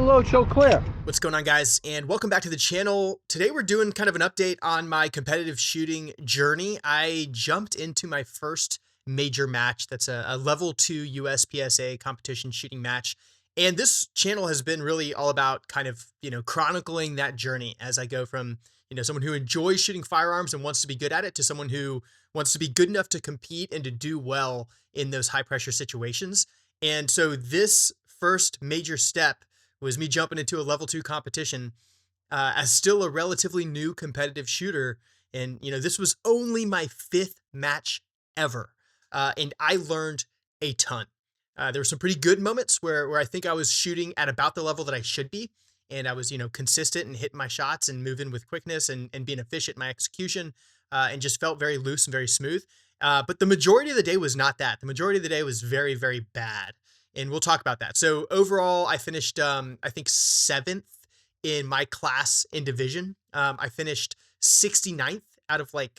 low, show clear. What's going on, guys, and welcome back to the channel. Today we're doing kind of an update on my competitive shooting journey. I jumped into my first major match. That's a level 2 USPSA competition shooting match. And this channel has been really all about kind of, chronicling that journey as I go from, someone who enjoys shooting firearms and wants to be good at it to someone who wants to be good enough to compete and to do well in those high pressure situations. And so this first major step was me jumping into a level 2 competition as still a relatively new competitive shooter. And, this was only my 5th match ever. And I learned a ton. There were some pretty good moments where I think I was shooting at about the level that I should be. And I was, consistent and hitting my shots and moving with quickness and being efficient in my execution and just felt very loose and very smooth. But the majority of the day was not that. The majority of the day was very, very bad. And we'll talk about that. So overall, I finished, I think 7th in my class in division. I finished 69th out of I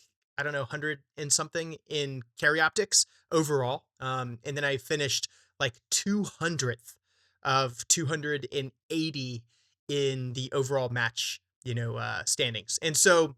don't know, 100 and something in carry optics overall. And then I finished like 200th of 280 in the overall match, standings. And so,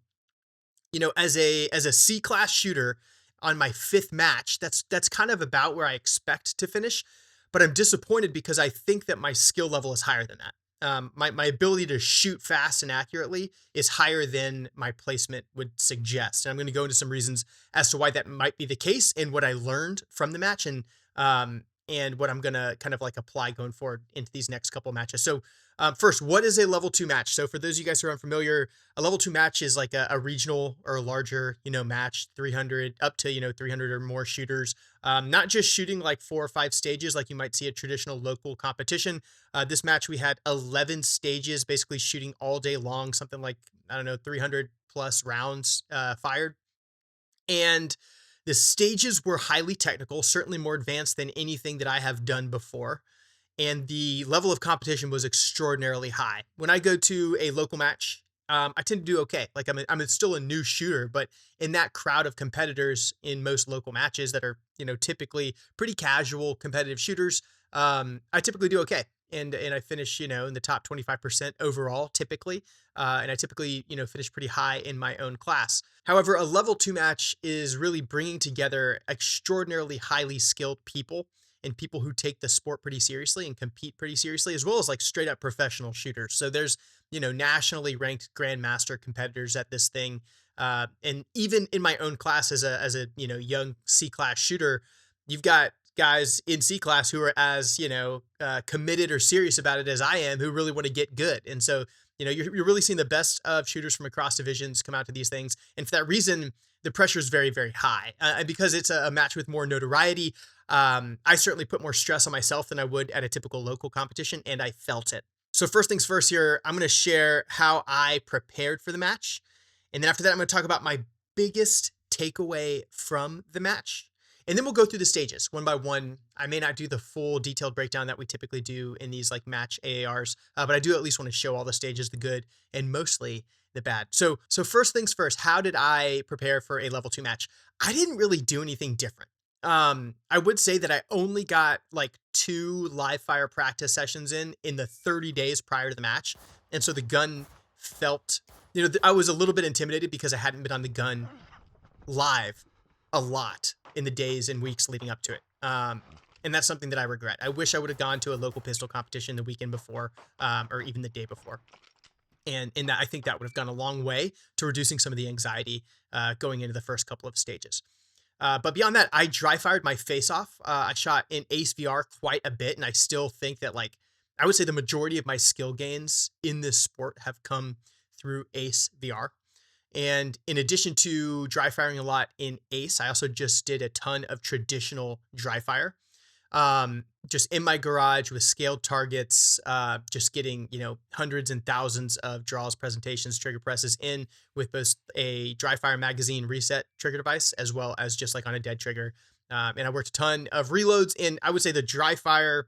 as a C class shooter on my 5th match, that's kind of about where I expect to finish. But I'm disappointed because I think that my skill level is higher than that. My ability to shoot fast and accurately is higher than my placement would suggest. And I'm going to go into some reasons as to why that might be the case and what I learned from the match and what I'm going to kind of apply going forward into these next couple of matches. So first, what is a level 2 match? So for those of you guys who are unfamiliar, a level 2 match is like a regional or a larger, match, 300 up to, 300 or more shooters. Not just shooting like 4 or 5 stages like you might see a traditional local competition. This match, we had 11 stages, basically shooting all day long, something like, I don't know, 300 plus rounds fired. And the stages were highly technical, certainly more advanced than anything that I have done before. And the level of competition was extraordinarily high. When I go to a local match, I tend to do okay. Like I'm still a new shooter, but in that crowd of competitors in most local matches that are, typically pretty casual competitive shooters, I typically do okay. And I finish, in the top 25% overall, typically. And I typically, finish pretty high in my own class. However, a level 2 match is really bringing together extraordinarily highly skilled people and people who take the sport pretty seriously and compete pretty seriously, as well as like straight up professional shooters. So there's, nationally ranked grandmaster competitors at this thing. And even in my own class as a, young C class shooter, you've got guys in C class who are as, committed or serious about it as I am, who really want to get good. And so, you're really seeing the best of shooters from across divisions come out to these things. And for that reason, the pressure is very, very high. And because it's a match with more notoriety, I certainly put more stress on myself than I would at a typical local competition, and I felt it. So first things first here, I'm going to share how I prepared for the match. And then after that, I'm going to talk about my biggest takeaway from the match. And then we'll go through the stages one by one. I may not do the full detailed breakdown that we typically do in these like match AARs, but I do at least want to show all the stages, the good and mostly the bad. So first things first, how did I prepare for a level 2 match? I didn't really do anything different. I would say that I only got like 2 live fire practice sessions in the 30 days prior to the match. And so the gun felt, I was a little bit intimidated because I hadn't been on the gun live a lot in the days and weeks leading up to it. And that's something that I regret. I wish I would have gone to a local pistol competition the weekend before, or even the day before. And in that, I think that would have gone a long way to reducing some of the anxiety going into the first couple of stages. But beyond that, I dry fired my face off. I shot in Ace VR quite a bit, and I still think that I would say the majority of my skill gains in this sport have come through Ace VR. And in addition to dry firing a lot in Ace, I also just did a ton of traditional dry fire. Just in my garage with scaled targets, just getting, hundreds and thousands of draws, presentations, trigger presses in with both a dry fire magazine reset trigger device, as well as just like on a dead trigger. And I worked a ton of reloads, and I would say the dry fire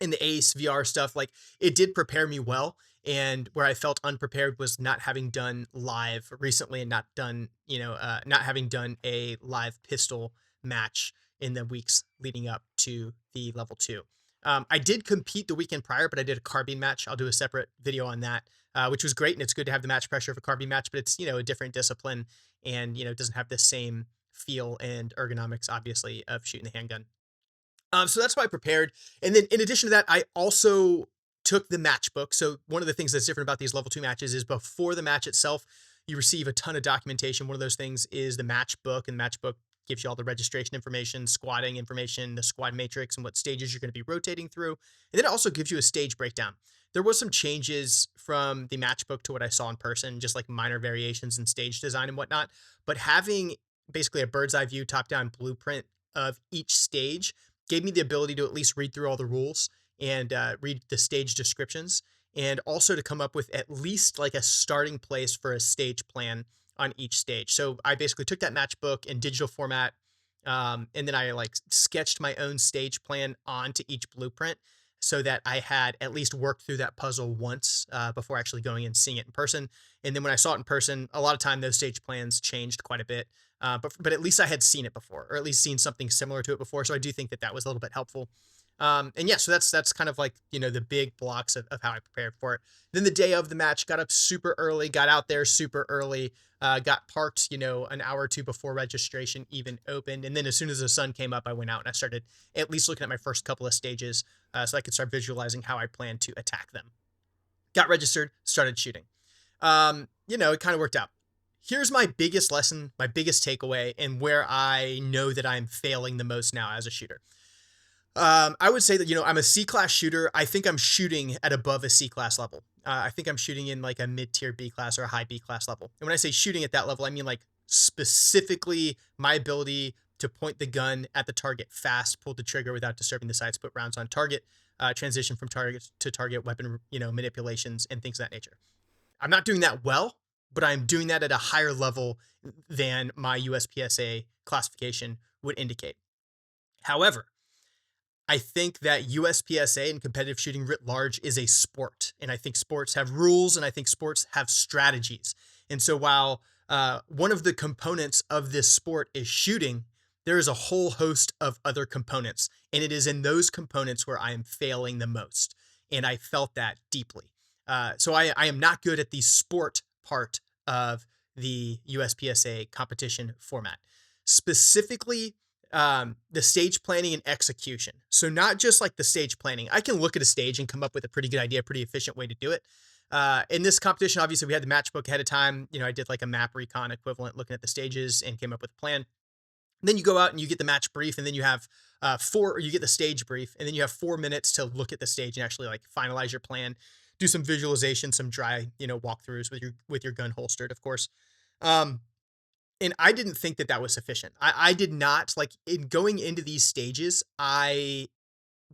and the Ace VR stuff, it did prepare me well. And where I felt unprepared was not having done live recently and not having done a live pistol match in the weeks leading up to the level 2. I did compete the weekend prior, but I did a carbine match. I'll do a separate video on that, which was great. And it's good to have the match pressure of a carbine match, but it's, a different discipline and, it doesn't have the same feel and ergonomics, obviously, of shooting the handgun. So that's why I prepared. And then in addition to that, I also took the match book. So one of the things that's different about these level 2 matches is before the match itself, you receive a ton of documentation. One of those things is the match book, and the match book gives you all the registration information, squatting information, the squad matrix, and what stages you're going to be rotating through. And then it also gives you a stage breakdown. There was some changes from the match book to what I saw in person, just like minor variations in stage design and whatnot. But having basically a bird's eye view, top down blueprint of each stage gave me the ability to at least read through all the rules and read the stage descriptions, and also to come up with at least like a starting place for a stage plan on each stage. So I basically took that match book in digital format, and then I like sketched my own stage plan onto each blueprint so that I had at least worked through that puzzle once before actually going and seeing it in person. And then when I saw it in person, a lot of time those stage plans changed quite a bit. But at least I had seen it before, or at least seen something similar to it before. So I do think that that was a little bit helpful. And yeah, so that's kind of like, the big blocks of how I prepared for it. Then the day of the match, got up super early, got out there super early, got parked, an hour or two before registration even opened. And then as soon as the sun came up, I went out and I started at least looking at my first couple of stages so I could start visualizing how I plan to attack them. Got registered, started shooting. It kind of worked out. Here's my biggest lesson, my biggest takeaway, and where I know that I'm failing the most now as a shooter. I would say that, I'm a C-class shooter. I think I'm shooting at above a C-class level. I think I'm shooting in like a mid-tier B-class or a high B-class level. And when I say shooting at that level, I mean like specifically my ability to point the gun at the target fast, pull the trigger without disturbing the sights, put rounds on target, transition from target to target, weapon, manipulations and things of that nature. I'm not doing that well, but I'm doing that at a higher level than my USPSA classification would indicate. However, I think that USPSA and competitive shooting writ large is a sport. And I think sports have rules, and I think sports have strategies. And so while one of the components of this sport is shooting, there is a whole host of other components. And it is in those components where I am failing the most. And I felt that deeply. So I am not good at the sport part of the USPSA competition format. Specifically, the stage planning and execution. So not just like the stage planning. I can look at a stage and come up with a pretty good idea, pretty efficient way to do it. In this competition, obviously we had the match book ahead of time. I did like a map recon equivalent looking at the stages and came up with a plan. And then you go out and you get the match brief, and then you have you get the stage brief, and then you have 4 minutes to look at the stage and actually like finalize your plan, do some visualization, some dry, walkthroughs with your gun holstered, of course. And I didn't think that that was sufficient. I did not like in going into these stages. I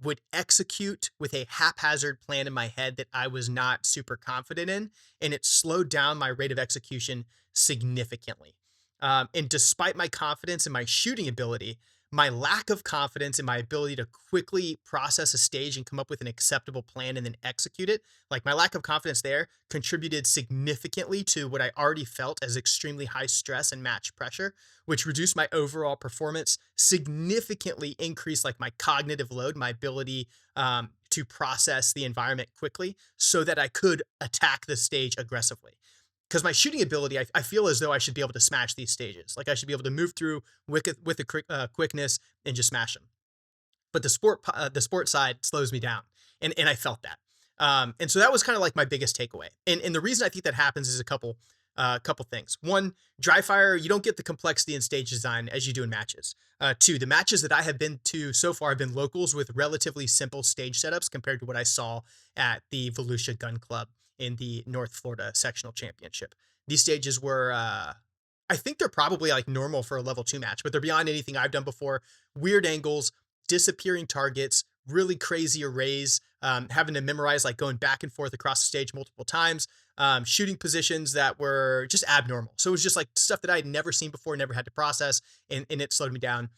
would execute with a haphazard plan in my head that I was not super confident in, and it slowed down my rate of execution significantly. And despite my confidence in my shooting ability, my lack of confidence in my ability to quickly process a stage and come up with an acceptable plan and then execute it, like my lack of confidence there contributed significantly to what I already felt as extremely high stress and match pressure, which reduced my overall performance, significantly increased like my cognitive load, my ability to process the environment quickly so that I could attack the stage aggressively. Because my shooting ability, I feel as though I should be able to smash these stages. Like I should be able to move through with a quickness and just smash them. But the sport side slows me down, and I felt that. And so that was kind of like my biggest takeaway. And the reason I think that happens is a couple things. One, dry fire, you don't get the complexity in stage design as you do in matches. Two, the matches that I have been to so far have been locals with relatively simple stage setups compared to what I saw at the Volusia Gun Club in the North Florida Sectional Championship. These stages were, I think they're probably like normal for a level 2 match, but they're beyond anything I've done before. Weird angles, disappearing targets, really crazy arrays, having to memorize like going back and forth across the stage multiple times, shooting positions that were just abnormal. So it was just like stuff that I had never seen before, never had to process, and it slowed me down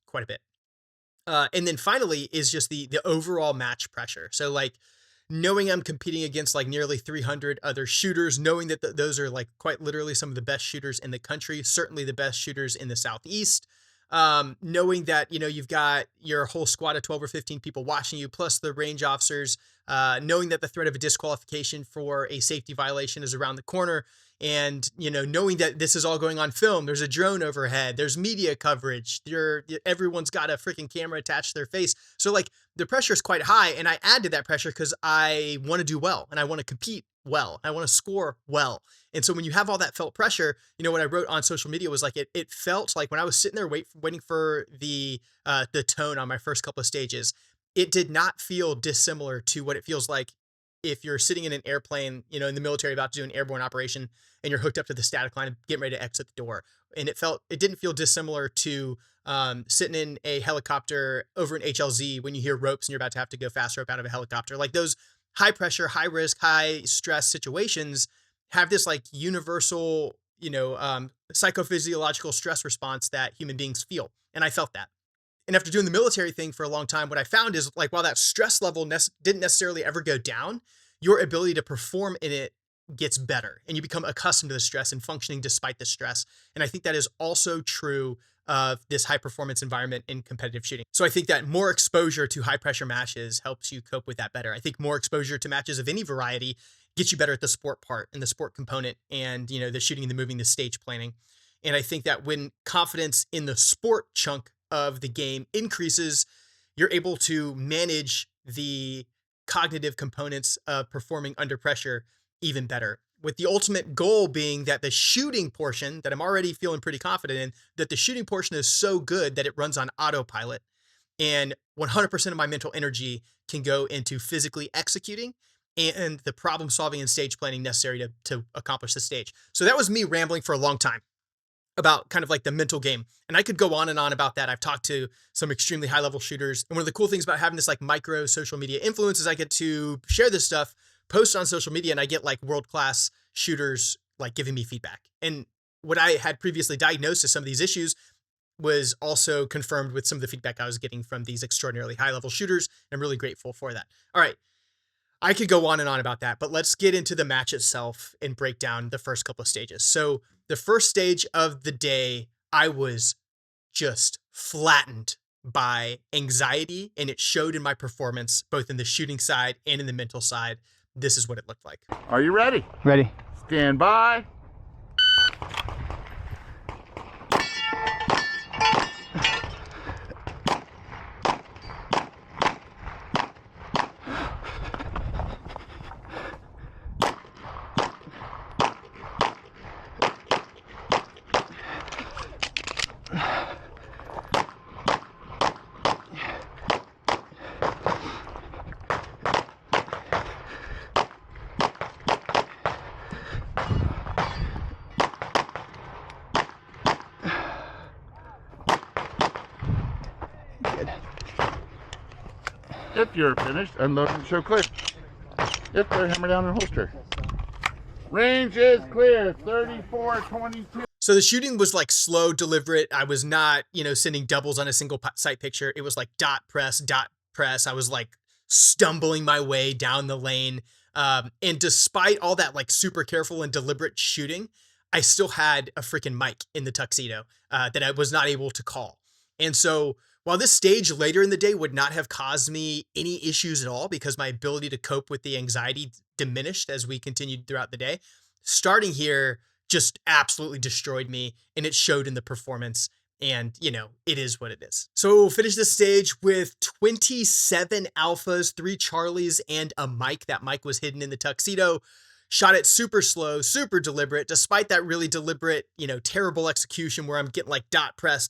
quite a bit. And then finally is just the overall match pressure. So like knowing I'm competing against like nearly 300 other shooters, knowing that those are like quite literally some of the best shooters in the country, certainly the best shooters in the Southeast. knowing that, you've got your whole squad of 12 or 15 people watching you, plus the range officers, knowing that the threat of a disqualification for a safety violation is around the corner. And, knowing that this is all going on film, there's a drone overhead, there's media coverage, everyone's got a freaking camera attached to their face. So like the pressure is quite high. And I add to that pressure because I want to do well and I want to compete well. I want to score well. And so when you have all that felt pressure, what I wrote on social media was like, it felt like when I was sitting there waiting for the tone on my first couple of stages, it did not feel dissimilar to what it feels like if you're sitting in an airplane, in the military about to do an airborne operation and you're hooked up to the static line and getting ready to exit the door. And it didn't feel dissimilar to sitting in a helicopter over an HLZ when you hear ropes and you're about to have to go fast rope out of a helicopter. Like those high pressure, high risk, high stress situations have this like universal, psychophysiological stress response that human beings feel. And I felt that. And after doing the military thing for a long time, what I found is like, while that stress level didn't necessarily ever go down, your ability to perform in it gets better and you become accustomed to the stress and functioning despite the stress. And I think that is also true of this high performance environment in competitive shooting. So I think that more exposure to high pressure matches helps you cope with that better. I think more exposure to matches of any variety gets you better at the sport part and the sport component and, the shooting, the moving, the stage planning. And I think that when confidence in the sport chunk of the game increases, you're able to manage the cognitive components of performing under pressure even better, with the ultimate goal being that the shooting portion that I'm already feeling pretty confident in, that the shooting portion is so good that it runs on autopilot and 100% of my mental energy can go into physically executing and the problem solving and stage planning necessary to accomplish the stage. So that was me rambling for a long time about kind of like the mental game. And I could go on and on about that. I've talked to some extremely high level shooters. And one of the cool things about having this like micro social media influence is I get to share this stuff, post on social media, and I get like world-class shooters like giving me feedback. And what I had previously diagnosed as some of these issues was also confirmed with some of the feedback I was getting from these extraordinarily high level shooters. I'm really grateful for that. All right. I could go on and on about that, but let's get into the match itself and break down the first couple of stages. So the first stage of the day, I was just flattened by anxiety, and it showed in my performance, both in the shooting side and in the mental side. This is what it looked like. Are you ready? Ready. Stand by. If you're finished, unload and show clear. If they're hammer down and holster. Range is clear, 34-22. So the shooting was like slow, deliberate. I was not, sending doubles on a single sight picture. It was like dot press. I was like stumbling my way down the lane. And despite all that like super careful and deliberate shooting, I still had a freaking mic in the tuxedo that I was not able to call. And so while this stage later in the day would not have caused me any issues at all because my ability to cope with the anxiety diminished as we continued throughout the day, starting here just absolutely destroyed me, and it showed in the performance. And, it is what it is. So we'll finish this stage with 27 alphas, 3 Charlies, and a mic. That mic was hidden in the tuxedo. Shot it super slow, super deliberate, despite that really deliberate, terrible execution where I'm getting like dot press,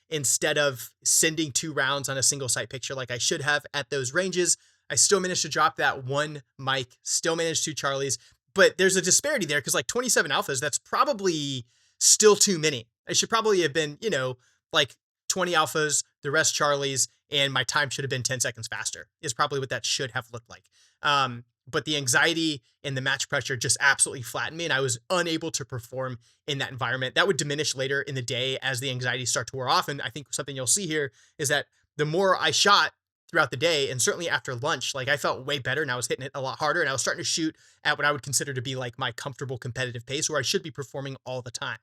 instead of sending 2 rounds on a single sight picture like I should have at those ranges. I still managed to drop that 1 mic, still managed 2 Charlies, but there's a disparity there because like 27 alphas, that's probably still too many. I should probably have been, like 20 alphas, the rest Charlies, and my time should have been 10 seconds faster is probably what that should have looked like. But the anxiety and the match pressure just absolutely flattened me, and I was unable to perform in that environment. That would diminish later in the day as the anxiety started to wear off. And I think something you'll see here is that the more I shot throughout the day, and certainly after lunch, like I felt way better and I was hitting it a lot harder, and I was starting to shoot at what I would consider to be like my comfortable competitive pace where I should be performing all the time.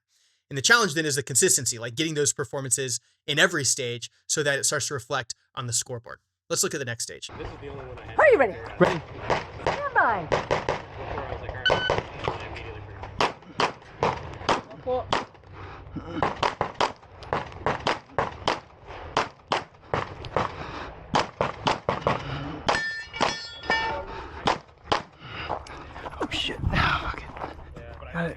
And the challenge then is the consistency, like getting those performances in every stage so that it starts to reflect on the scoreboard. Let's look at the next stage. This is the only one I had. Are you ready? Ready? Stand by. Before I was like, all right, I immediately forgot. Oh shit. Okay. Got it.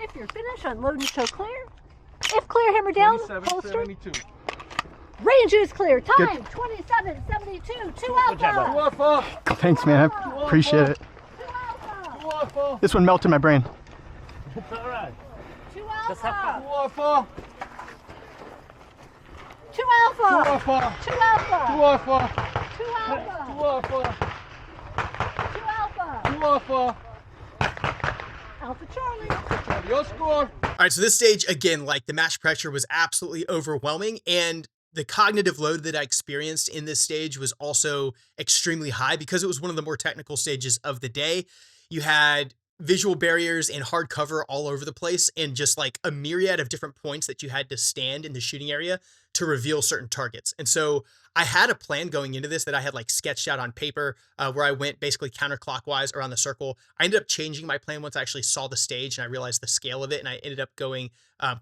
If you're finished, unload and show clear. If clear, hammer down, holster. 72. Range is clear. Time 27:72. 2 alpha. Thanks, man. I appreciate it. 2 alpha. This one melted my brain. 2 alpha. 2 alpha. 2 alpha. 2 alpha. Alpha Charlie. All right, so this stage, again, like the match pressure was absolutely overwhelming, and the cognitive load that I experienced in this stage was also extremely high because it was one of the more technical stages of the day. You had visual barriers and hard cover all over the place, and just like a myriad of different points that you had to stand in the shooting area to reveal certain targets. And so I had a plan going into this that I had like sketched out on paper, where I went basically counterclockwise around the circle. I ended up changing my plan once I actually saw the stage and I realized the scale of it, and I ended up going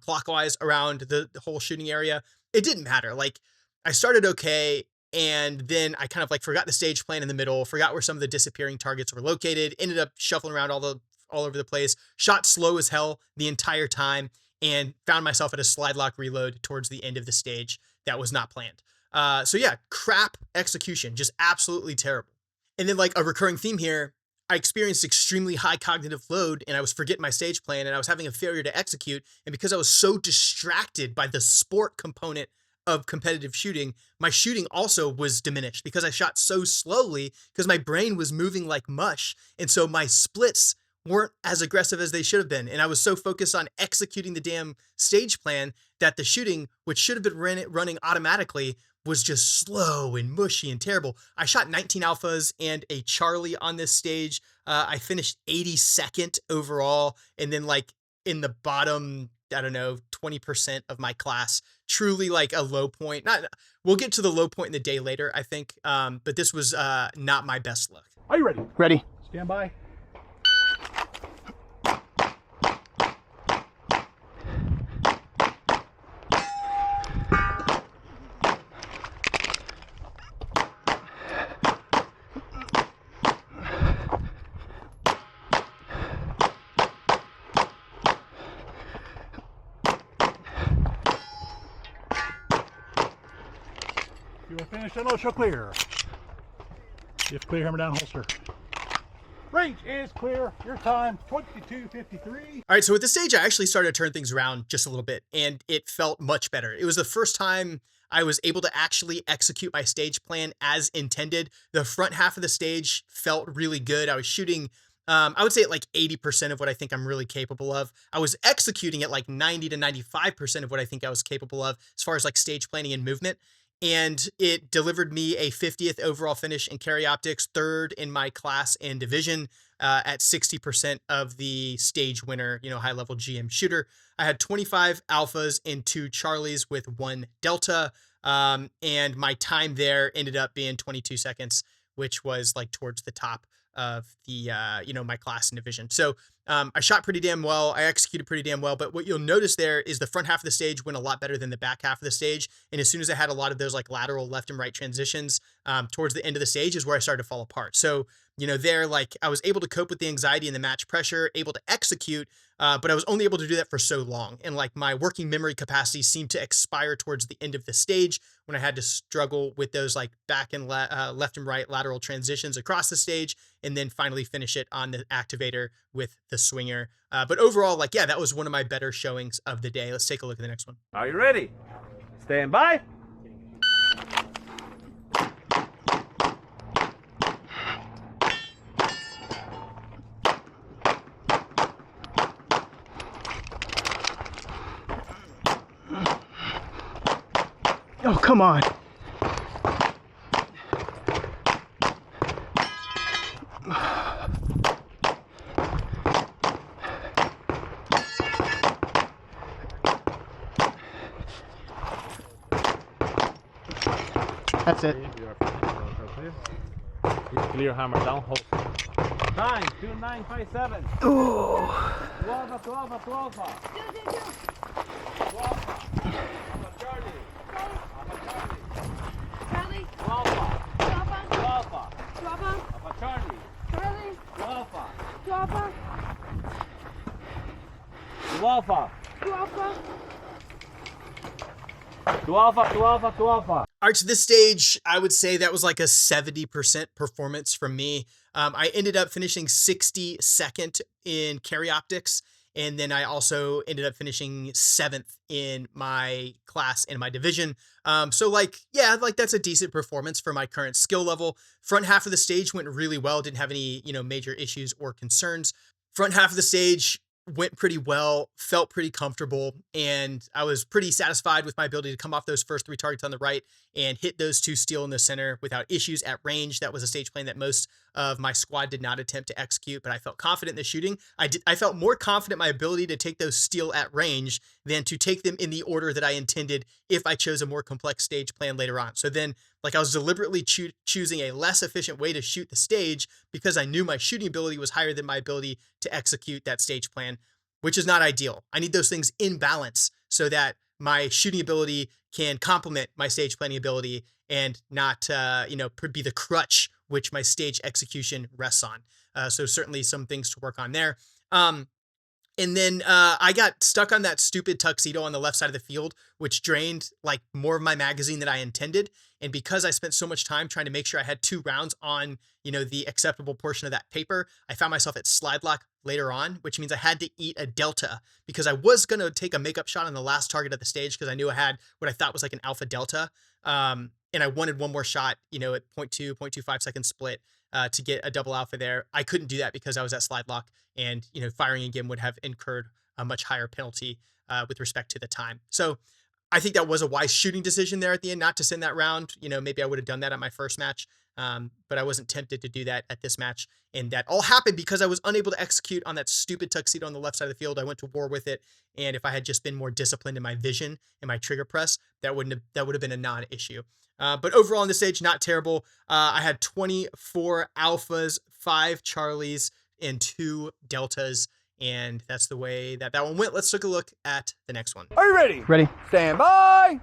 clockwise around the whole shooting area. It didn't matter. Like, I started okay, and then I kind of like forgot the stage plan in the middle, forgot where some of the disappearing targets were located, ended up shuffling around all over the place, shot slow as hell the entire time, and found myself at a slide lock reload towards the end of the stage that was not planned. So yeah, crap execution, just absolutely terrible. And then like a recurring theme here, I experienced extremely high cognitive load, and I was forgetting my stage plan, and I was having a failure to execute. And because I was so distracted by the sport component of competitive shooting, my shooting also was diminished because I shot so slowly because my brain was moving like mush. And so my splits weren't as aggressive as they should have been. And I was so focused on executing the damn stage plan that the shooting, which should have been running automatically, was just slow and mushy and terrible. I shot 19 alphas and a Charlie on this stage. I finished 82nd overall. And then like in the bottom, I don't know, 20% of my class, truly like a low point. We'll get to the low point in the day later, I think. But this was not my best look. Are you ready? Ready? Stand by. You are finished. No, show clear. If clear, hammer down, holster. Range is clear. Your time, 22:53. All right, so at this stage, I actually started to turn things around just a little bit, and it felt much better. It was the first time I was able to actually execute my stage plan as intended. The front half of the stage felt really good. I was shooting, I would say at like 80% of what I think I'm really capable of. I was executing at like 90 to 95% of what I think I was capable of as far as like stage planning and movement. And it delivered me a 50th overall finish in carry optics, third in my class and division, at 60% of the stage winner, high level GM shooter. I had 25 alphas and 2 Charlies with 1 delta. And my time there ended up being 22 seconds, which was like towards the top of the, my class and division. So I shot pretty damn well. I executed pretty damn well. But what you'll notice there is the front half of the stage went a lot better than the back half of the stage. And as soon as I had a lot of those like lateral left and right transitions towards the end of the stage is where I started to fall apart. So, there, like I was able to cope with the anxiety and the match pressure, able to execute, but I was only able to do that for so long. And like my working memory capacity seemed to expire towards the end of the stage when I had to struggle with those like back and left and right lateral transitions across the stage, and then finally finish it on the activator with the swinger. But overall, like, yeah, that was one of my better showings of the day. Let's take a look at the next one. Are you ready? Stand by. Oh, come on. That's it. Clear hammer down, holster. Time, 2957. Oh. 12, 12, 12. 12. Charlie. Charlie, 12. Drapa, 12. Drapa, Charlie. Charlie, 12. Drapa, 12. Drapa. 12. All right, so this stage, I would say that was like a 70% performance from me. I ended up finishing 62nd in carry optics, and then I also ended up finishing 7th in my class in my division. So like, yeah, like that's a decent performance for my current skill level. Front half of the stage went really well. Didn't have any, major issues or concerns. Front half of the stage went pretty well, felt pretty comfortable, and I was pretty satisfied with my ability to come off those first 3 targets on the right and hit those 2 steel in the center without issues at range. That was a stage plan that most of my squad did not attempt to execute, but I felt confident in the shooting. I felt more confident in my ability to take those steel at range than to take them in the order that I intended if I chose a more complex stage plan later on. So then, like, I was deliberately choosing a less efficient way to shoot the stage because I knew my shooting ability was higher than my ability to execute that stage plan, which is not ideal. I need those things in balance so that my shooting ability can complement my stage planning ability and not, be the crutch which my stage execution rests on. So certainly some things to work on there. And then I got stuck on that stupid tuxedo on the left side of the field, which drained like more of my magazine than I intended. And because I spent so much time trying to make sure I had 2 rounds on, the acceptable portion of that paper, I found myself at slide lock later on, which means I had to eat a delta because I was going to take a makeup shot on the last target of the stage because I knew I had what I thought was like an alpha delta. And I wanted one more shot, at 0.25 second split to get a double alpha there. I couldn't do that because I was at slide lock, and firing again would have incurred a much higher penalty with respect to the time. So I think that was a wise shooting decision there at the end, not to send that round. Maybe I would have done that at my first match, but I wasn't tempted to do that at this match. And that all happened because I was unable to execute on that stupid tuxedo on the left side of the field. I went to war with it, and if I had just been more disciplined in my vision and my trigger press, that would have been a non-issue. But overall on this stage, not terrible. I had 24 alphas, 5 Charlies, and 2 deltas. And that's the way that one went. Let's take a look at the next one. Are you ready? Ready? Stand by.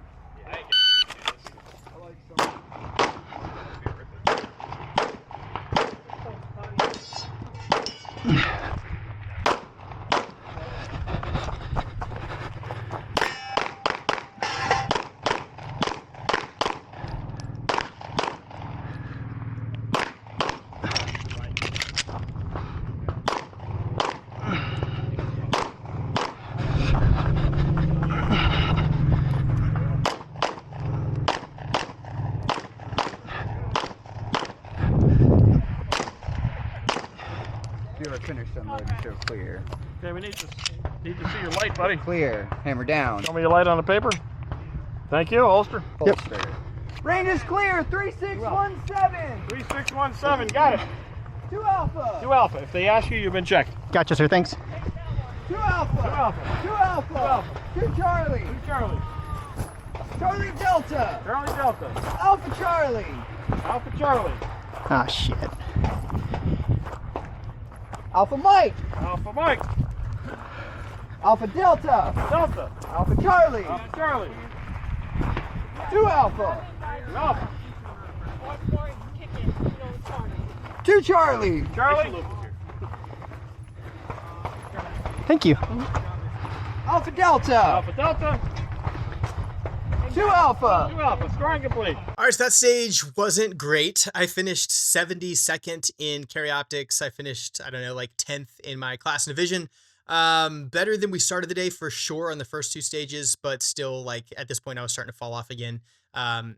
You are finished unloading, show clear. Okay, we need to see your light, buddy. Clear, hammer down. Show me your light on the paper. Thank you, holster. Holster. Range is clear. 3617. 3617, got it. 2 alpha. 2 alpha. If they ask you, you've been checked. Gotcha, sir. Thanks. 2 alpha. 2 alpha. 2 alpha. 2 Charlie. 2 Charlie. Charlie Delta. Charlie Delta. Alpha Charlie. Alpha Charlie. Ah, shit. Alpha Mike. Alpha Mike. Alpha Delta. Delta. Alpha Charlie. Alpha Charlie. 2 alpha. 2 alpha. 2 Charlie. Charlie. Thank you. Alpha Delta. Alpha Delta. 2 alpha. 2 alpha. Scoring complete. All right, so that stage wasn't great. I finished 72nd in carry optics. I finished, 10th in my class and division. Better than we started the day for sure on the first 2 stages, but still, like, at this point I was starting to fall off again. The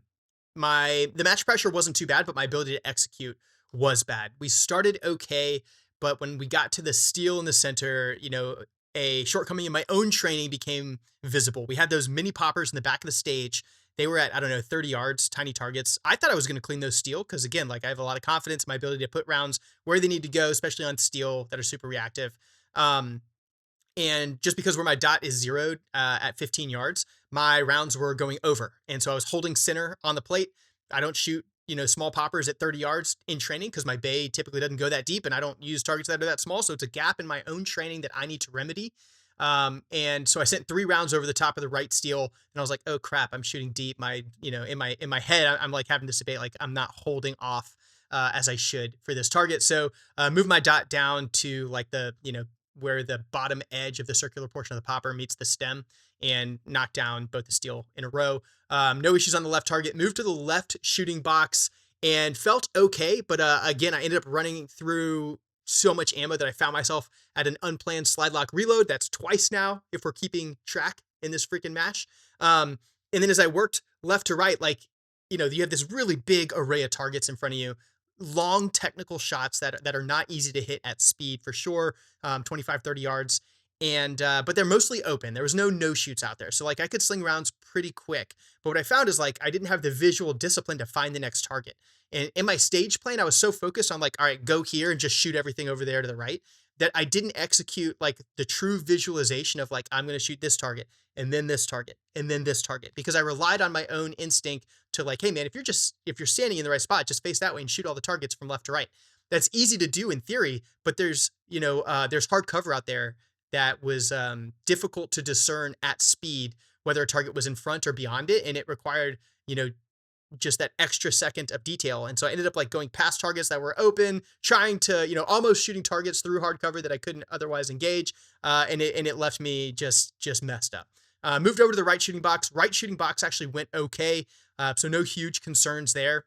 match pressure wasn't too bad, but my ability to execute was bad. We started okay, but when we got to the steel in the center, a shortcoming in my own training became visible. We had those mini poppers in the back of the stage They were at, I don't know, 30 yards, tiny targets. I thought I was going to clean those steel because, again, like I have a lot of confidence in my ability to put rounds where they need to go, especially on steel that are super reactive. And just because where my dot is zeroed at 15 yards, my rounds were going over. And so I was holding center on the plate. I don't shoot, small poppers at 30 yards in training because my bay typically doesn't go that deep and I don't use targets that are that small. So it's a gap in my own training that I need to remedy. And so I sent 3 rounds over the top of the right steel and I was like, oh crap, I'm shooting deep. In my head, I'm like having to debate, like I'm not holding off as I should for this target. So move my dot down to like the, where the bottom edge of the circular portion of the popper meets the stem and knock down both the steel in a row. No issues on the left target, moved to the left shooting box and felt okay. But again, I ended up running through so much ammo that I found myself at an unplanned slide lock reload. That's twice now if we're keeping track in this freaking match. And then as I worked left to right, like, you have this really big array of targets in front of you. Long technical shots that are not easy to hit at speed for sure, 25, 30 yards. And, but they're mostly open. There was no shoots out there. So like I could sling rounds pretty quick. But what I found is like, I didn't have the visual discipline to find the next target. And in my stage plan, I was so focused on like, all right, go here and just shoot everything over there to the right that I didn't execute like the true visualization of like, I'm going to shoot this target and then this target and then this target, because I relied on my own instinct to like, hey man, if you're standing in the right spot, just face that way and shoot all the targets from left to right. That's easy to do in theory, but there's hard cover out there that was difficult to discern at speed, whether a target was in front or beyond it. And it required, just that extra second of detail. And so I ended up like going past targets that were open, trying to, almost shooting targets through hard cover that I couldn't otherwise engage. And it left me just messed up. Moved over to the right shooting box. Right shooting box actually went okay. So no huge concerns there.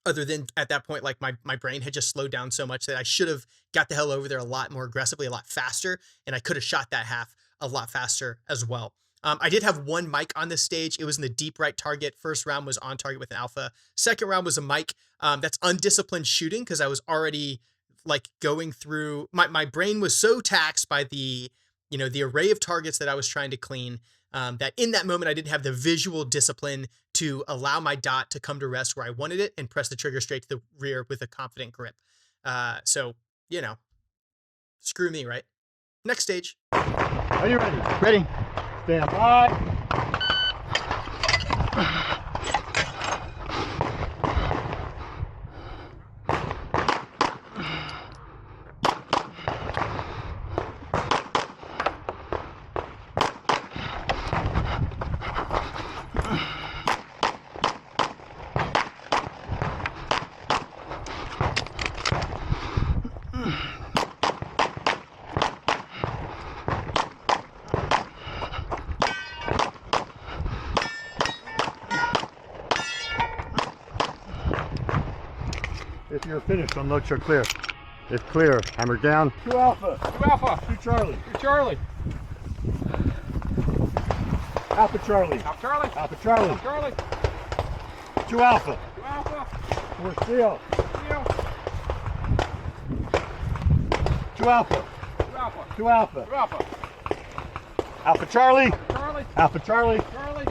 Other than at that point, like my brain had just slowed down so much that I should have got the hell over there a lot more aggressively, a lot faster. And I could have shot that half a lot faster as well. I did have one mic on this stage. It was in the deep right target. First round was on target with an alpha. Second round was a mic. That's undisciplined shooting because I was already like going through, my brain was so taxed by the array of targets that I was trying to clean, that in that moment, I didn't have the visual discipline to allow my dot to come to rest where I wanted it and press the trigger straight to the rear with a confident grip. So, screw me, right? Next stage. Are you ready? Ready? Stand by. If you're finished, unload your clear. If clear, hammer down. 2 Alpha. 2 Alpha. 2 Charlie. 2 Charlie. Alpha Charlie. Alpha Charlie. Alpha Charlie. Alpha Charlie. 2 Alpha. 2 Alpha. 4 Steel. Steel. 2 Alpha. 2 Alpha. 2 Alpha. 2 Alpha. Alpha Charlie. Charlie. Alpha Charlie. Charlie.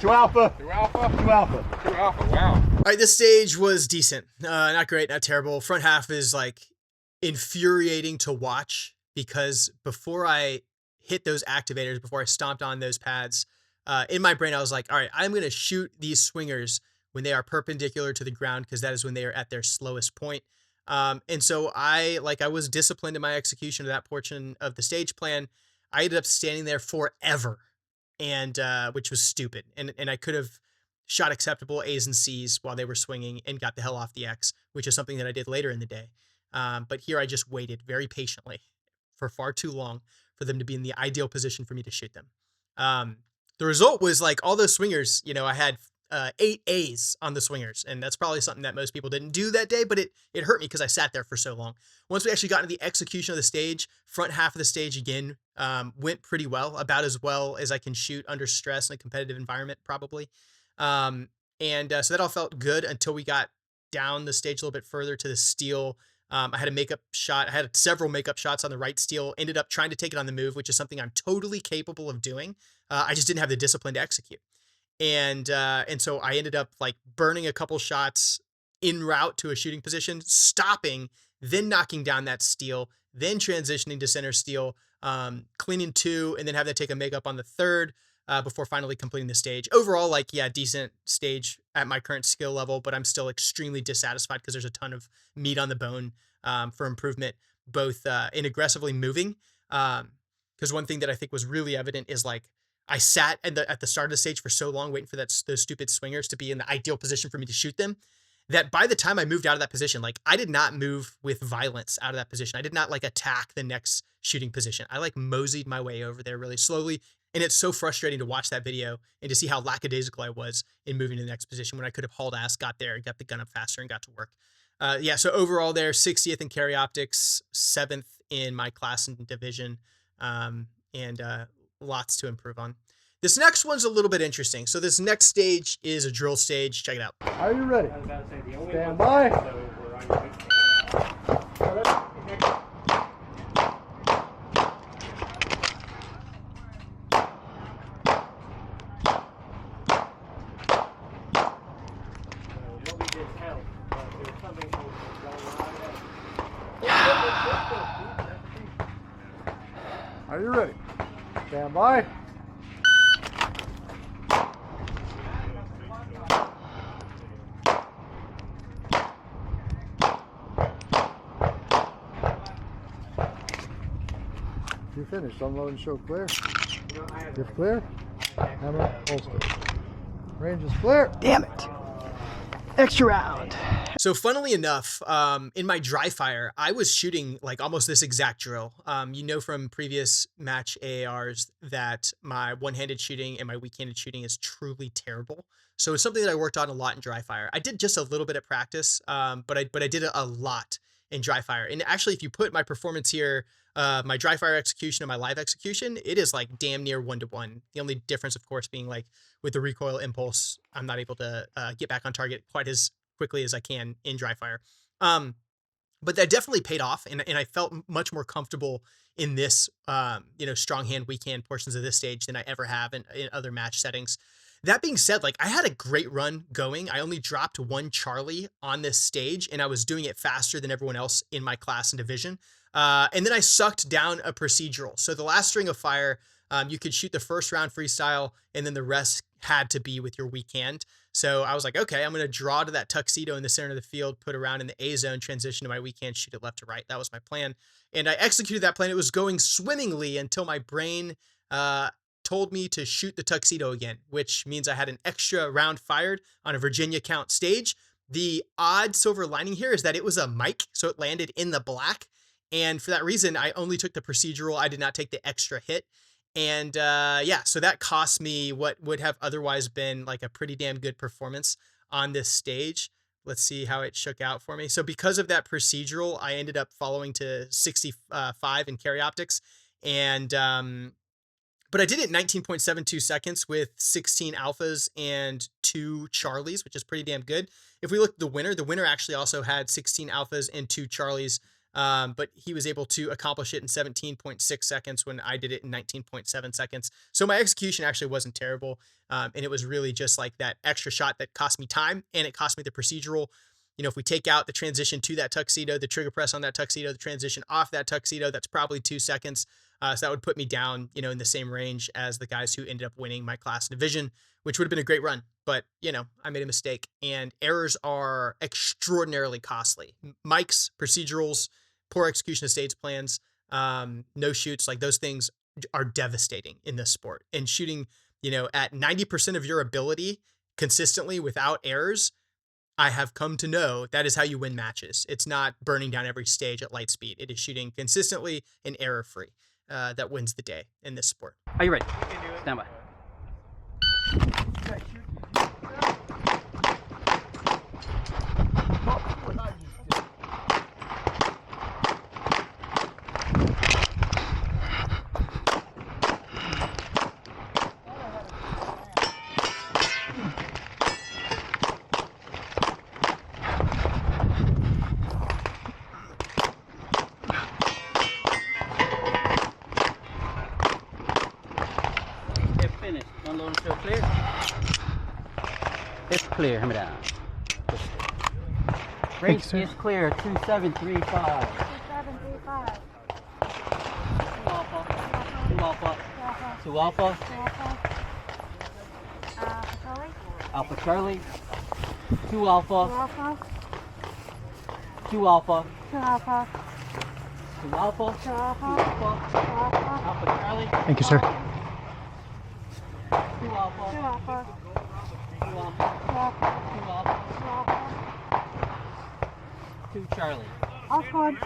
2 Alpha. 2 Alpha. 2 Alpha. 2 Alpha. Wow. All right, this stage was decent. Not great, not terrible. Front half is like infuriating to watch because before I hit those activators, before I stomped on those pads, in my brain, I was like, all right, I'm going to shoot these swingers when they are perpendicular to the ground because that is when they are at their slowest point. And so I was disciplined in my execution of that portion of the stage plan. I ended up standing there forever, and which was stupid. And I could have shot acceptable A's and C's while they were swinging and got the hell off the X, which is something that I did later in the day. But here I just waited very patiently for far too long for them to be in the ideal position for me to shoot them. The result was like all those swingers, I had 8 A's on the swingers, and that's probably something that most people didn't do that day, but it hurt me because I sat there for so long. Once we actually got into the execution of the stage, front half of the stage again went pretty well, about as well as I can shoot under stress in a competitive environment, probably. So that all felt good until we got down the stage a little bit further to the steel. I had a makeup shot. I had several makeup shots on the right steel, ended up trying to take it on the move, which is something I'm totally capable of doing. I just didn't have the discipline to execute. And so I ended up like burning a couple shots en route to a shooting position, stopping, then knocking down that steel, then transitioning to center steel, cleaning 2, and then having to take a makeup on the 3rd before finally completing the stage. Overall, like, yeah, decent stage at my current skill level, but I'm still extremely dissatisfied because there's a ton of meat on the bone for improvement, both in aggressively moving. Because one thing that I think was really evident is like, I sat at the start of the stage for so long waiting for those stupid swingers to be in the ideal position for me to shoot them, that by the time I moved out of that position, like I did not move with violence out of that position. I did not like attack the next shooting position. I like moseyed my way over there really slowly. And it's so frustrating to watch that video and to see how lackadaisical I was in moving to the next position when I could have hauled ass, got there, got the gun up faster, and got to work. Yeah, so overall there, 60th in carry optics, 7th in my class and division, and lots to improve on. This next one's a little bit interesting. So this next stage is a drill stage. Check it out. Are you ready? Stand by. Are you ready? Stand by. You finished. Unload and show clear. If clear, hammer, holster. Range is clear. Damn it. Extra round. So funnily enough, in my dry fire, I was shooting like almost this exact drill. You know from previous match AARs that my one-handed shooting and my weak-handed shooting is truly terrible. So it's something that I worked on a lot in dry fire. I did just a little bit of practice, but I did a lot in dry fire. And actually, if you put my performance here, my dry fire execution and my live execution, it is like damn near 1-to-1. The only difference, of course, being like with the recoil impulse, I'm not able to get back on target quite as quickly as I can in dry fire. But that definitely paid off, and I felt much more comfortable in this, strong hand, weak hand portions of this stage than I ever have in other match settings. That being said, like I had a great run going. I only dropped 1 Charlie on this stage, and I was doing it faster than everyone else in my class and division. And then I sucked down a procedural. So the last string of fire, you could shoot the first round freestyle, and then the rest had to be with your weak hand. So I was like, okay, I'm going to draw to that tuxedo in the center of the field, put a round in the A zone, transition to my weak hand, shoot it left to right. That was my plan. And I executed that plan. It was going swimmingly until my brain told me to shoot the tuxedo again, which means I had an extra round fired on a Virginia count stage. The odd silver lining here is that it was a mic, so it landed in the black. And for that reason, I only took the procedural. I did not take the extra hit. And so that cost me what would have otherwise been like a pretty damn good performance on this stage. Let's see how it shook out for me. So because of that procedural, I ended up following to 65 in carry optics. And but I did it in 19.72 seconds with 16 alphas and 2 Charlies, which is pretty damn good. If we look at the winner actually also had 16 alphas and 2 Charlies. But he was able to accomplish it in 17.6 seconds when I did it in 19.7 seconds. So my execution actually wasn't terrible. And it was really just like that extra shot that cost me time, and it cost me the procedural. You know, if we take out the transition to that tuxedo, the trigger press on that tuxedo, the transition off that tuxedo, that's probably 2 seconds. So that would put me down, in the same range as the guys who ended up winning my class division, which would have been a great run. But, I made a mistake, and errors are extraordinarily costly. Mics, procedurals, poor execution of stage plans, no shoots, like those things are devastating in this sport. And shooting, at 90% of your ability consistently without errors, I have come to know that is how you win matches. It's not burning down every stage at light speed. It is shooting consistently and error-free that wins the day in this sport. Are you ready? Stand by. clear. Hammer down. Range is clear. 2735. 2735. 2 alpha. 2 alpha. 2 alpha. Charlie. Alpha Charlie. 2 alpha. 2 alpha. 2 alpha. 2 alpha. 2 alpha. 2 alpha. 2 alpha. 2 alpha. Alpha Charlie. Thank you, sir. 2 2 alpha. alpha. 2 alpha. 2 alpha. 2 alpha. 2 alpha. 2 Charlie. All squad.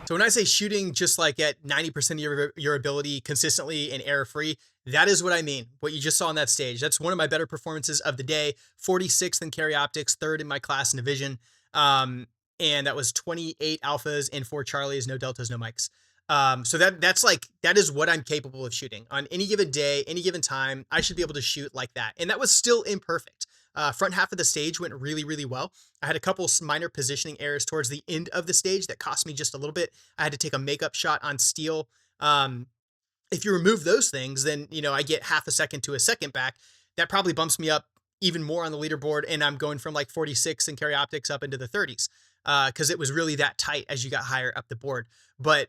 So when I say shooting just like at 90% of your ability consistently and error-free, that is what I mean. What you just saw on that stage. That's one of my better performances of the day. 46th in carry optics, 3rd in my class and division. And that was 28 alphas and 4 Charlies, no deltas, no mics. So that is what I'm capable of shooting on any given day, any given time. I should be able to shoot like that. And that was still imperfect. Front half of the stage went really, really well. I had a couple minor positioning errors towards the end of the stage that cost me just a little bit. I had to take a makeup shot on steel. If you remove those things, then, you know, I get half a second to a second back. That probably bumps me up even more on the leaderboard. And I'm going from like 46 in carry optics up into the 30s because it was really that tight as you got higher up the board. But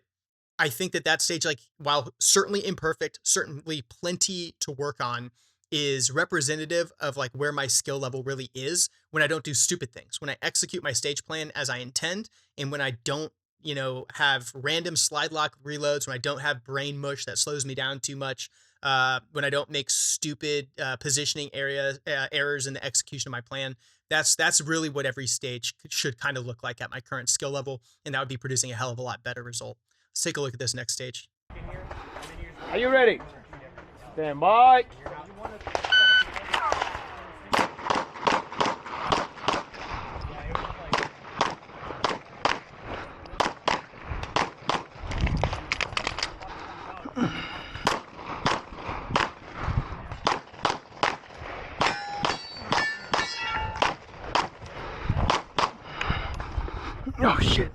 I think that stage, like, while certainly imperfect, certainly plenty to work on, is representative of like where my skill level really is when I don't do stupid things, when I execute my stage plan as I intend, and when I don't, you know, have random slide lock reloads, when I don't have brain mush that slows me down too much, when I don't make stupid positioning errors in the execution of my plan. That's really what every stage should kind of look like at my current skill level, and that would be producing a hell of a lot better result. Let's take a look at this next stage. Are you ready? Stand by. Oh shit.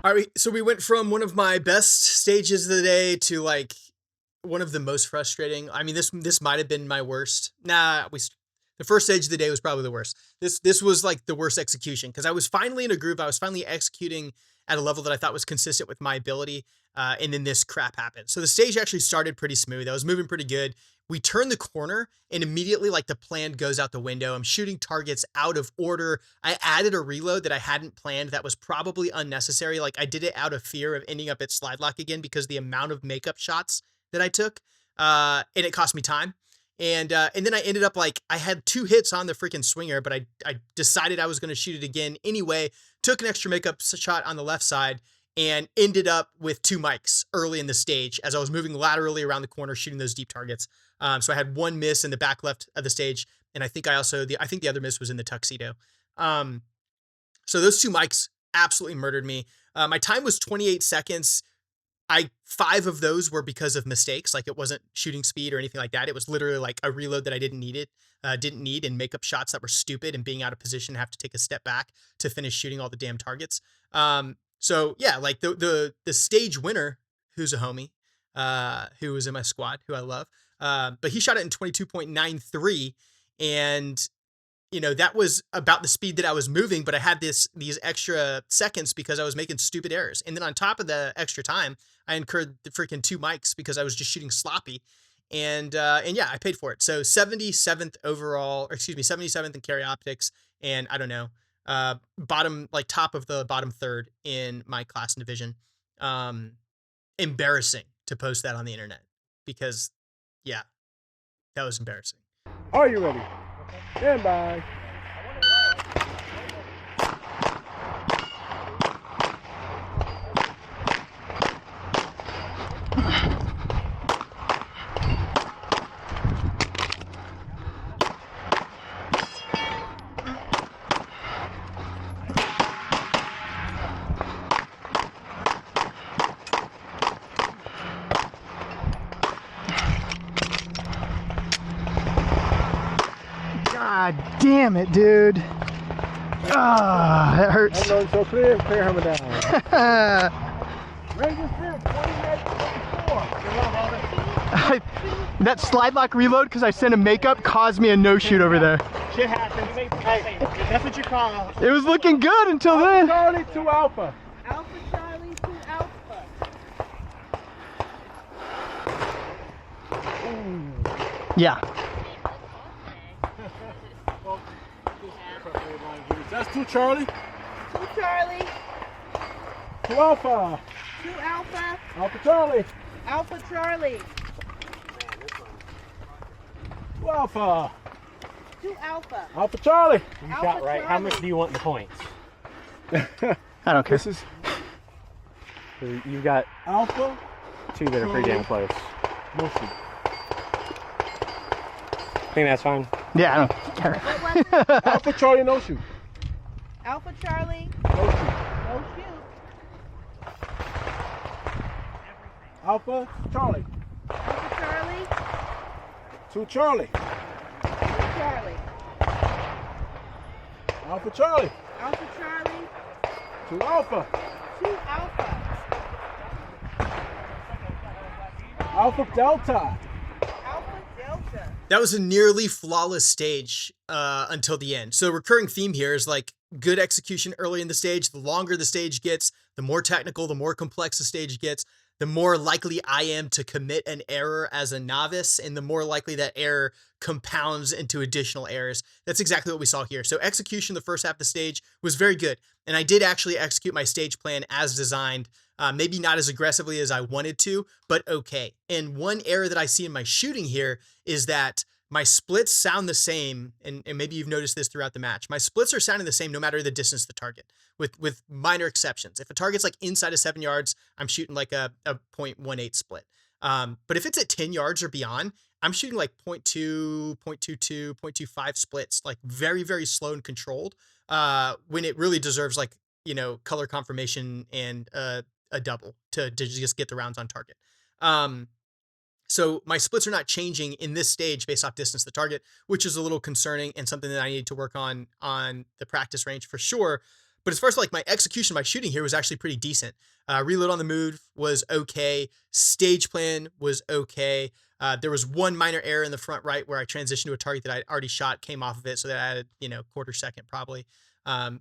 All right, so we went from one of my best stages of the day to like one of the most frustrating. I mean, this might have been my worst. The first stage of the day was probably the worst. This was like the worst execution because I was finally in a groove. I was finally executing at a level that I thought was consistent with my ability, and then this crap happened. So the stage actually started pretty smooth. I was moving pretty good. We turn the corner and immediately like the plan goes out the window. I'm shooting targets out of order. I added a reload that I hadn't planned that was probably unnecessary. Like I did it out of fear of ending up at slide lock again because the amount of makeup shots that I took, and it cost me time. And then I ended up like, I had 2 hits on the freaking swinger, but I decided I was going to shoot it again anyway, took an extra makeup shot on the left side and ended up with 2 mics early in the stage as I was moving laterally around the corner, shooting those deep targets. So I had 1 miss in the back left of the stage. And I think the other miss was in the tuxedo. So those 2 mics absolutely murdered me. My time was 28 seconds. 5 of those were because of mistakes. Like it wasn't shooting speed or anything like that. It was literally like a reload that I didn't need and makeup shots that were stupid and being out of position, have to take a step back to finish shooting all the damn targets. So yeah, like the stage winner, who's a homie, who was in my squad, who I love, but he shot it in 22.93, and you know, that was about the speed that I was moving, but I had these extra seconds because I was making stupid errors. And then on top of the extra time, I incurred the freaking 2 mics because I was just shooting sloppy. And yeah, I paid for it. So 77th overall, 77th in carry optics. And I don't know, top of the bottom 3rd in my class and division. Embarrassing to post that on the internet because yeah, that was embarrassing. Are you ready? Stand by. God damn it, dude. Ah, that hurts. So clear hammer down. Ah. Range is clear. that slide lock reload, because I sent a makeup, caused me a no shoot over there. Shit happens. Hey, that's what you call. It was looking good until then. Charlie 2 Alpha. Alpha Charlie 2 Alpha. Yeah. That's 2 Charlie. 2 Charlie. 2 Alpha. 2 Alpha. Alpha Charlie. Alpha Charlie. 2 Alpha. 2 Alpha. Alpha Charlie. You got right. How much do you want in the points? I don't care. You've got Alpha. 2 that are pretty damn close. No shoot. I think that's fine. Yeah, I don't care. What was it? Alpha Charlie no shoot. Alpha Charlie. No shoot. No shoot. Alpha Charlie. Alpha Charlie. 2 Charlie. 2 Charlie. Alpha Charlie. Alpha Charlie. 2 Alpha. 2 Alpha. Alpha Delta. Alpha Delta. That was a nearly flawless stage until the end. So recurring theme here is like good execution early in the stage. The longer the stage gets, the more technical, the more complex the stage gets, the more likely I am to commit an error as a novice, and the more likely that error compounds into additional errors. That's exactly what we saw here. So execution the first half of the stage was very good. And I did actually execute my stage plan as designed. Maybe not as aggressively as I wanted to, but okay. And one error that I see in my shooting here is that my splits sound the same, and maybe you've noticed this throughout the match. My splits are sounding the same no matter the distance to the target, with minor exceptions. If a target's like inside of 7 yards, I'm shooting like a 0.18 split. But if it's at 10 yards or beyond, I'm shooting like 0.2, 0.22, 0.25 splits, like very, very slow and controlled, when it really deserves like, you know, color confirmation and a double to just get the rounds on target. So my splits are not changing in this stage based off distance to the target, which is a little concerning and something that I need to work on the practice range for sure. But as far as like my execution, my shooting here was actually pretty decent. Reload on the move was okay. Stage plan was okay. There was one minor error in the front right where I transitioned to a target that I'd already shot, came off of it. So that added, you know, quarter second probably.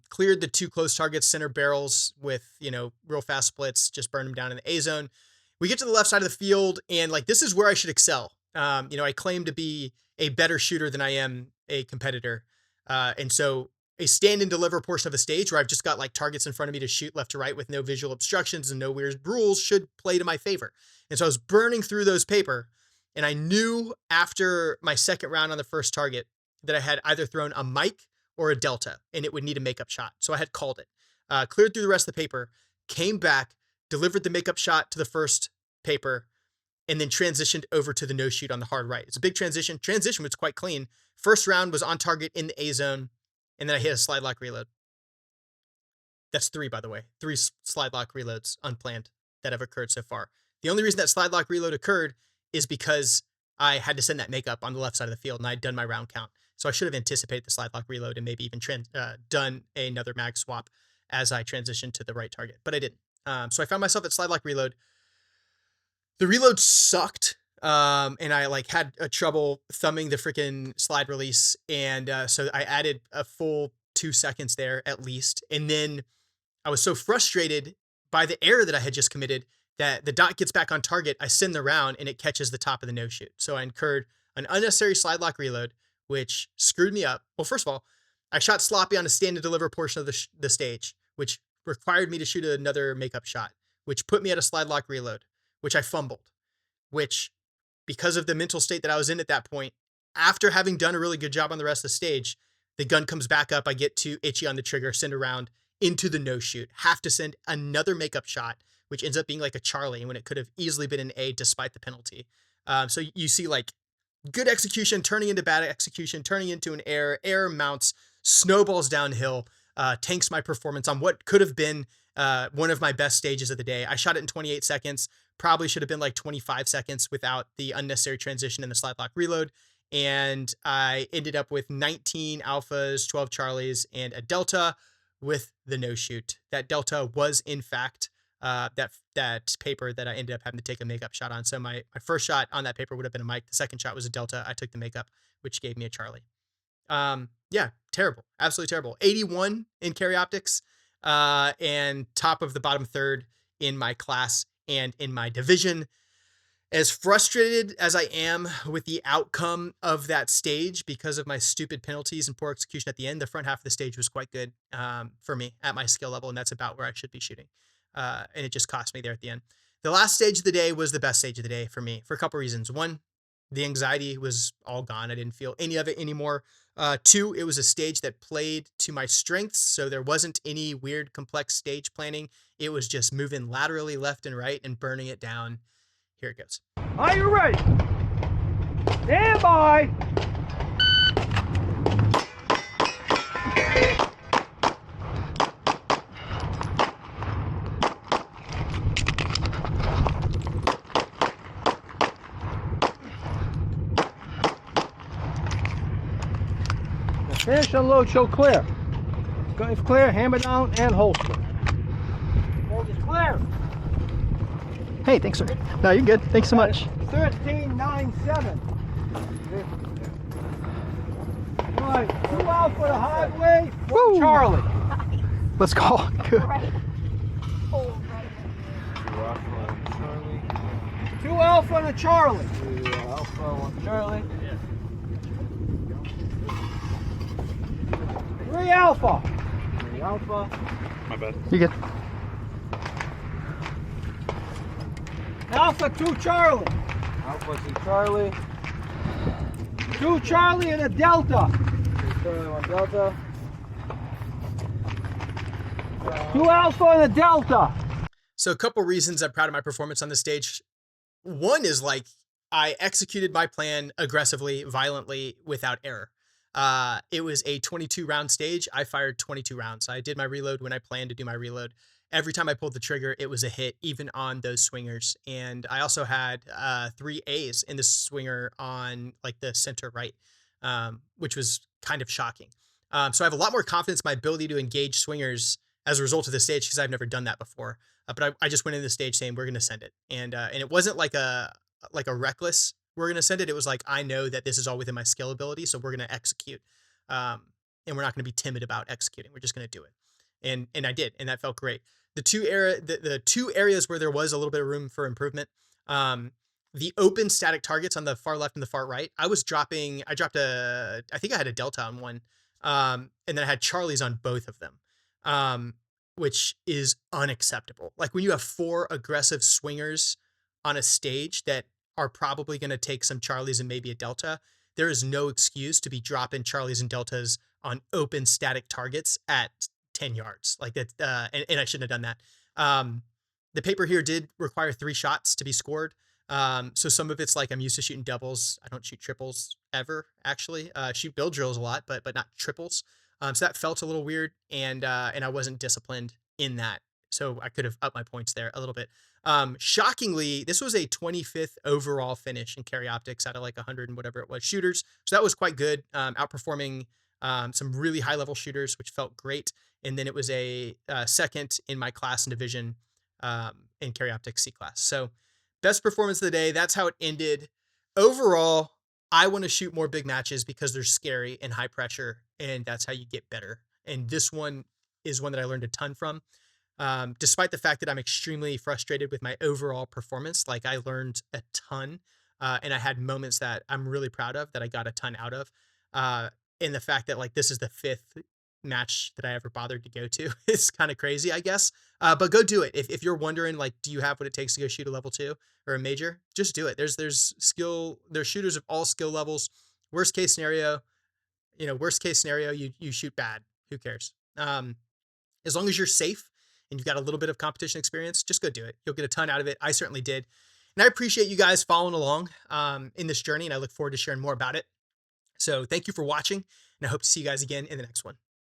Cleared the 2 close targets, center barrels with, you know, real fast splits, just burned them down in the A zone. We get to the left side of the field, and like this is where I should excel. You know, I claim to be a better shooter than I am a competitor. And so a stand and deliver portion of the stage where I've just got like targets in front of me to shoot left to right with no visual obstructions and no weird rules should play to my favor. And so I was burning through those paper, and I knew after my second round on the first target that I had either thrown a mic or a delta, and it would need a makeup shot. So I had called it, cleared through the rest of the paper, came back, delivered the makeup shot to the first paper, and then transitioned over to the no shoot on the hard right. It's a big transition. Transition was quite clean. First round was on target in the A zone, and then I hit a slide lock reload. That's 3, by the way. 3 slide lock reloads unplanned that have occurred so far. The only reason that slide lock reload occurred is because I had to send that makeup on the left side of the field, and I had done my round count. So I should have anticipated the slide lock reload and maybe even done another mag swap as I transitioned to the right target, but I didn't. So I found myself at slide lock reload. The reload sucked, and I like had a trouble thumbing the freaking slide release, and so I added a full 2 seconds there at least, and then I was so frustrated by the error that I had just committed that the dot gets back on target. I send the round, and it catches the top of the no shoot. So I incurred an unnecessary slide lock reload, which screwed me up. Well, first of all, I shot sloppy on a stand and deliver portion of the stage, which required me to shoot another makeup shot, which put me at a slide lock reload, which I fumbled, which because of the mental state that I was in at that point, after having done a really good job on the rest of the stage, the gun comes back up. I get too itchy on the trigger, send a round into the no shoot, have to send another makeup shot, which ends up being like a Charlie when it could have easily been an A despite the penalty. So you see like good execution turning into bad execution, turning into an error mounts, snowballs downhill, tanks my performance on what could have been one of my best stages of the day. I shot it in 28 seconds, probably should have been like 25 seconds without the unnecessary transition in the slide lock reload. And I ended up with 19 alphas, 12 Charlies, and a delta with the no shoot. That delta was in fact that paper that I ended up having to take a makeup shot on. So my first shot on that paper would have been a Mike. The second shot was a Delta. I took the makeup, which gave me a Charlie. Yeah, terrible, absolutely terrible. 81 in carry optics, and top of the bottom third in my class and in my division. As frustrated as I am with the outcome of that stage because of my stupid penalties and poor execution at the end, the front half of the stage was quite good for me at my skill level, and that's about where I should be shooting. And it just cost me there at the end. The last stage of the day was the best stage of the day for me for a couple reasons. One, the anxiety was all gone. I didn't feel any of it anymore. Two, it was a stage that played to my strengths, so there wasn't any weird, complex stage planning. It was just moving laterally left and right and burning it down. Here it goes. Are you ready? Stand by. Finish, unload, show clear. If clear, hammer down and holster. Hold it clear. Hey, thanks, sir. No, you're good. Thanks so much. 1397. Right, 2 out for the hard way. Woo. Charlie. Let's go. Good. Right. Oh, right. 2 alpha and a Charlie. 2 alpha, 1 Charlie. 3 alpha. 3 alpha. My bad. You're good. Alpha 2 Charlie. Alpha 2 Charlie. 2 Charlie and a Delta. 2 Charlie, 1 Delta. 2 Alpha and a Delta. So a couple reasons I'm proud of my performance on the stage. One is like I executed my plan aggressively, violently, without error. It was a 22 round stage. I fired 22 rounds. I did my reload when I planned to do my reload. Every time I pulled the trigger, it was a hit, even on those swingers. And I also had 3 A's in the swinger on like the center right, which was kind of shocking. So I have a lot more confidence in my ability to engage swingers as a result of the stage because I've never done that before. But I just went into the stage saying we're going to send it, and it wasn't like a reckless we're going to send it. It was like I know that this is all within my skill ability, so we're going to execute, and we're not going to be timid about executing. We're just going to do it, and I did, and that felt great. The two areas where there was a little bit of room for improvement, the open static targets on the far left and the far right. I dropped I think I had a Delta on one, and then I had Charlies on both of them, which is unacceptable. Like when you have 4 aggressive swingers on a stage that are probably going to take some Charlies and maybe a Delta, there is no excuse to be dropping Charlies and Deltas on open static targets at 10 yards like that. And I shouldn't have done that. The paper here did require 3 shots to be scored. So some of it's like I'm used to shooting doubles. I don't shoot triples ever, actually. Shoot bill drills a lot, but not triples. So that felt a little weird, and I wasn't disciplined in that. So I could have upped my points there a little bit. Shockingly, this was a 25th overall finish in carry optics out of like 100 and whatever it was shooters. So that was quite good, outperforming some really high level shooters, which felt great. And then it was a second in my class and division in carry optics C class. So best performance of the day. That's how it ended. Overall, I want to shoot more big matches because they're scary and high pressure, and that's how you get better. And this one is one that I learned a ton from. Despite the fact that I'm extremely frustrated with my overall performance, like I learned a ton, and I had moments that I'm really proud of that I got a ton out of. And the fact that like this is the 5th match that I ever bothered to go to is kind of crazy, I guess. But go do it. If you're wondering, like, do you have what it takes to go shoot a level 2 or a major? Just do it. There's shooters of all skill levels. Worst case scenario, you shoot bad. Who cares? As long as you're safe and you've got a little bit of competition experience, just go do it. You'll get a ton out of it. I certainly did. And I appreciate you guys following along in this journey, and I look forward to sharing more about it. So thank you for watching, and I hope to see you guys again in the next one.